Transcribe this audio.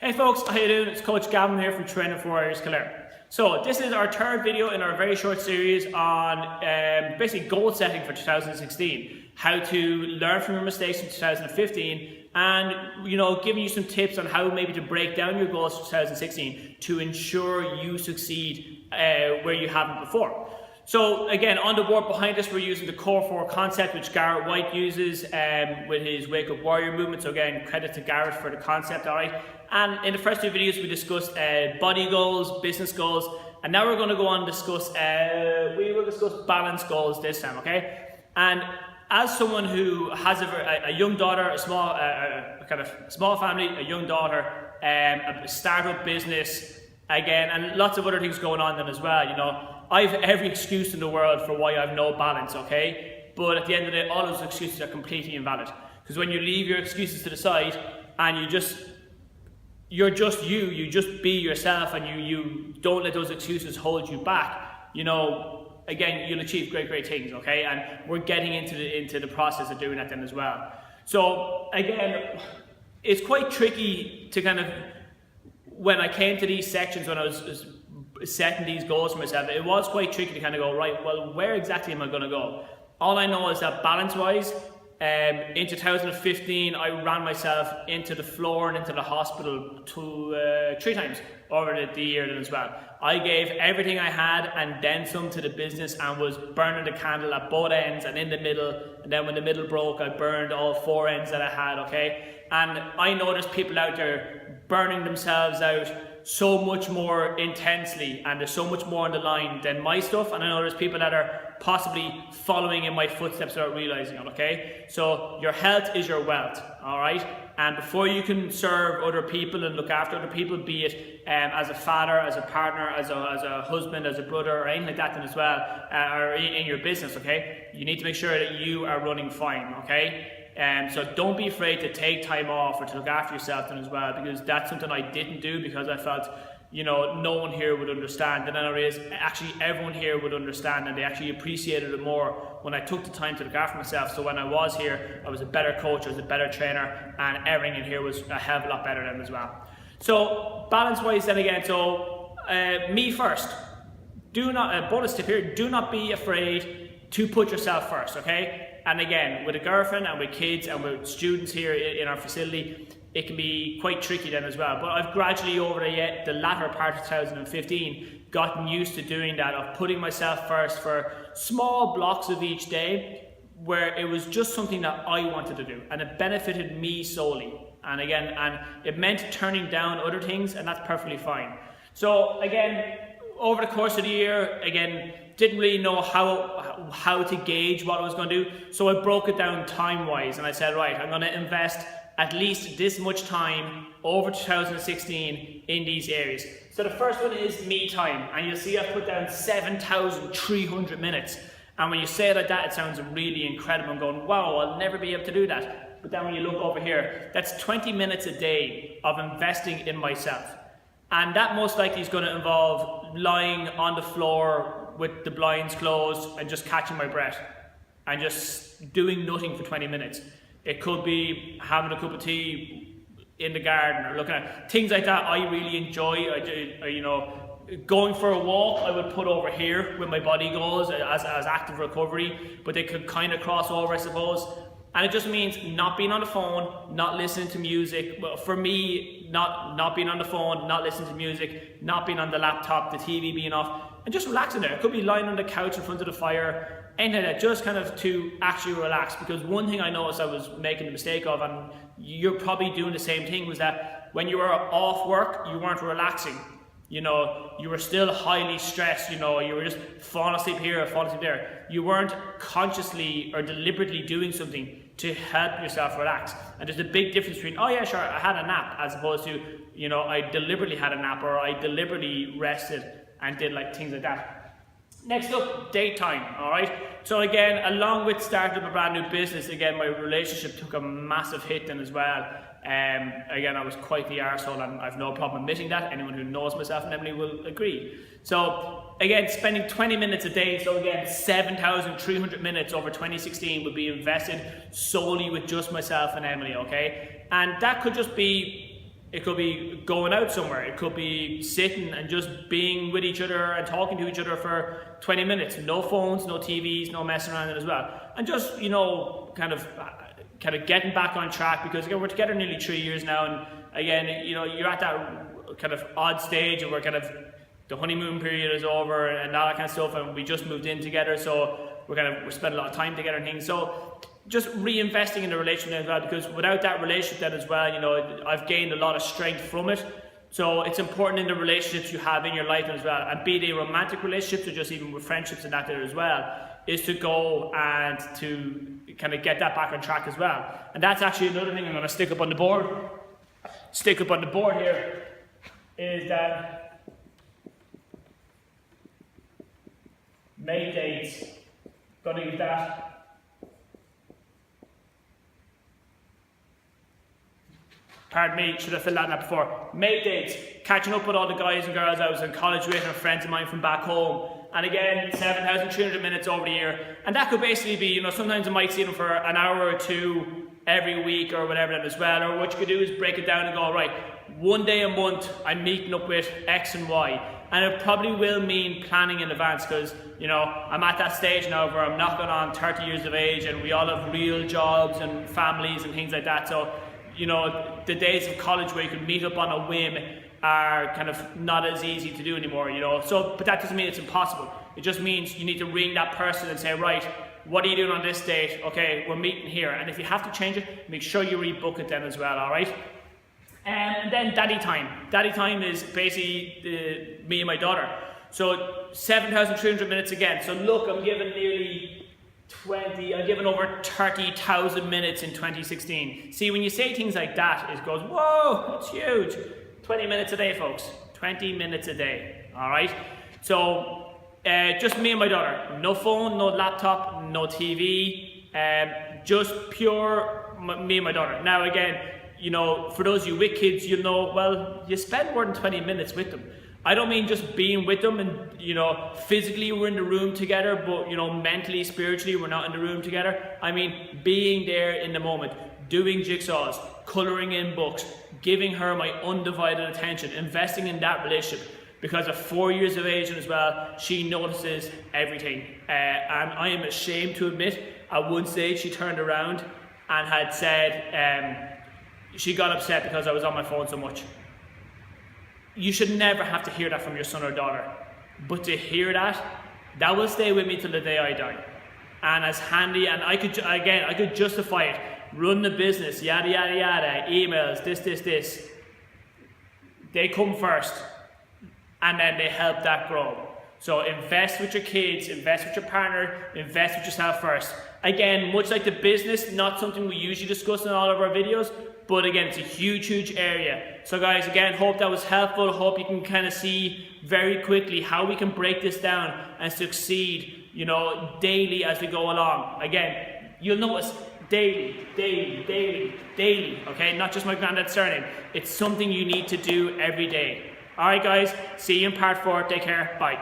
Hey folks, how you doing? It's Coach Gavin here from Training for Warriors Kildare. So this is our third video in our very short series on basically goal setting for 2016. How to learn from your mistakes in 2015 and giving you some tips on how maybe to break down your goals for 2016 to ensure you succeed where you haven't before. So again, on the board behind us, we're using the Core 4 concept, which Garrett White uses with his Wake Up Warrior movement. So again, credit to Garrett for the concept, all right? And in the first two videos, we discussed body goals, business goals, and now we're going to go on and discuss, we will discuss balance goals this time, okay? And as someone who has a young daughter, a small family, a young daughter, a startup business, again, and lots of other things going on then as well, I've every excuse in the world for why I've no balance, okay? But at the end of the day, all those excuses are completely invalid. Because when you leave your excuses to the side and you're just you just be yourself and you don't let those excuses hold you back, again, you'll achieve great things, okay? And we're getting into the process of doing that then as well. So again, it's quite tricky to kind of, when I came to these sections, when I was setting these goals for myself, it was quite tricky to kind of go, right, well, where exactly am I going to go? All I know is that balance-wise, in 2015, I ran myself into the floor and into the hospital 3 times over the year as well. I gave everything I had and then some to the business and was burning the candle at both ends and in the middle. And then when the middle broke, I burned all 4 ends that I had, okay? And I know there's people out there burning themselves out so much more intensely, and there's so much more on the line than my stuff, and I know there's people that are possibly following in my footsteps without realizing it, okay? So your health is your wealth, all right? And before you can serve other people and look after other people, be it as a father, as a partner, as a husband, as a brother, or anything like that then as well, or in your business, okay? You need to make sure that you are running fine, okay? So don't be afraid to take time off or to look after yourself then as well, because that's something I didn't do because I felt, no one here would understand. And then I realized actually everyone here would understand, and they actually appreciated it more when I took the time to look after myself. So when I was here, I was a better coach, I was a better trainer, and everything in here was a hell of a lot better then as well. So balance wise then again, so me first. Do not, bonus tip here, do not be afraid to put yourself first, okay? And again, with a girlfriend and with kids and with students here in our facility, it can be quite tricky then as well. But I've gradually over the latter part of 2015 gotten used to doing that, of putting myself first for small blocks of each day where it was just something that I wanted to do and it benefited me solely. And again, and it meant turning down other things, and that's perfectly fine. So again, over the course of the year, again, didn't really know how to gauge what I was going to do, so I broke it down time-wise, and I said, right, I'm going to invest at least this much time over 2016 in these areas. So the first one is me time, and you'll see I've put down 7,300 minutes, and when you say it like that, it sounds really incredible. I'm going, wow, I'll never be able to do that. But then when you look over here, that's 20 minutes a day of investing in myself. And that most likely is going to involve lying on the floor with the blinds closed and just catching my breath and just doing nothing for 20 minutes. It could be having a cup of tea in the garden or looking at things like that. I really enjoy. Going for a walk, I would put over here with my body goals as active recovery, but they could kind of cross over, I suppose. And it just means not being on the phone, not listening to music. Well, for me, not being on the phone, not listening to music, not being on the laptop, the TV being off, and just relaxing there. It could be lying on the couch in front of the fire, anything like that, just kind of to actually relax. Because one thing I noticed I was making the mistake of, and you're probably doing the same thing, was that when you were off work, you weren't relaxing. You were still highly stressed, you were just falling asleep here, falling asleep there. You weren't consciously or deliberately doing something to help yourself relax. And there's a big difference between, oh yeah, sure, I had a nap, as opposed to, I deliberately had a nap, or I deliberately rested and did like things like that. Next up, daytime, all right? So again, along with starting up a brand new business, again, my relationship took a massive hit then as well. Again, I was quite the arsehole, and I've no problem admitting that. Anyone who knows myself and Emily will agree. So again, spending 20 minutes a day, so again, 7,300 minutes over 2016 would be invested solely with just myself and Emily, okay? And that could just be It could be going out somewhere. It could be sitting and just being with each other and talking to each other for 20 minutes. No phones, no TVs, no messing around as well. And just, you know, kind of getting back on track, because again, we're together nearly 3 years now, and again, you know, you're at that kind of odd stage where kind of the honeymoon period is over and all that kind of stuff, and we just moved in together, so we're spending a lot of time together and things. So just reinvesting in the relationship as well, because without that relationship then as well, you know, I've gained a lot of strength from it. So it's important in the relationships you have in your life as well, and be they romantic relationships or just even with friendships and that there as well, is to go and to kind of get that back on track as well. And that's actually another thing I'm going to stick up on the board. Stick up on the board here is that mate dates. Got to use that. Pardon me, should have filled that in before. Mate dates, catching up with all the guys and girls I was in college with, and friends of mine from back home. And again, 7,300 minutes over the year. And that could basically be, you know, sometimes I might see them for an hour or two every week or whatever that as well. Or what you could do is break it down and go, right, one day a month I'm meeting up with X and Y. And it probably will mean planning in advance, because, you know, I'm at that stage now where I'm knocking on 30 years of age and we all have real jobs and families and things like that. So, you know, the days of college where you can meet up on a whim are kind of not as easy to do anymore, you know. So, but that doesn't mean it's impossible. It just means you need to ring that person and say, right, what are you doing on this date? Okay, we're meeting here. And if you have to change it, make sure you rebook it then as well, all right? And then daddy time. Daddy time is basically me and my daughter. So 7,300 minutes again. So look, I'm giving over 30,000 minutes in 2016. See, when you say things like that, it goes, whoa, that's huge. 20 minutes a day, folks. 20 minutes a day, all right? So just me and my daughter. No phone, no laptop, no TV. Just pure me and my daughter. Now again, you know, for those of you with kids, you know, well, you spend more than 20 minutes with them. I don't mean just being with them and, you know, physically we're in the room together, but, you know, mentally, spiritually, we're not in the room together. I mean, being there in the moment, doing jigsaws, colouring in books, giving her my undivided attention, investing in that relationship. Because at 4 years of age as well, she notices everything. And I am ashamed to admit, at one stage she turned around and had said, she got upset because I was on my phone so much. You should never have to hear that from your son or daughter. But to hear that, that will stay with me till the day I die. And as handy, and I could justify it. Run the business, yada, yada, yada, emails, this. They come first. And then they help that grow. So invest with your kids, invest with your partner, invest with yourself first. Again, much like the business, not something we usually discuss in all of our videos, but again, it's a huge area. So guys, again, hope that was helpful. Hope you can kind of see very quickly how we can break this down and succeed, you know, daily as we go along. Again, you'll notice daily, okay? Not just my granddad's surname. It's something you need to do every day. All right, guys, see you in part 4. Take care. Bye.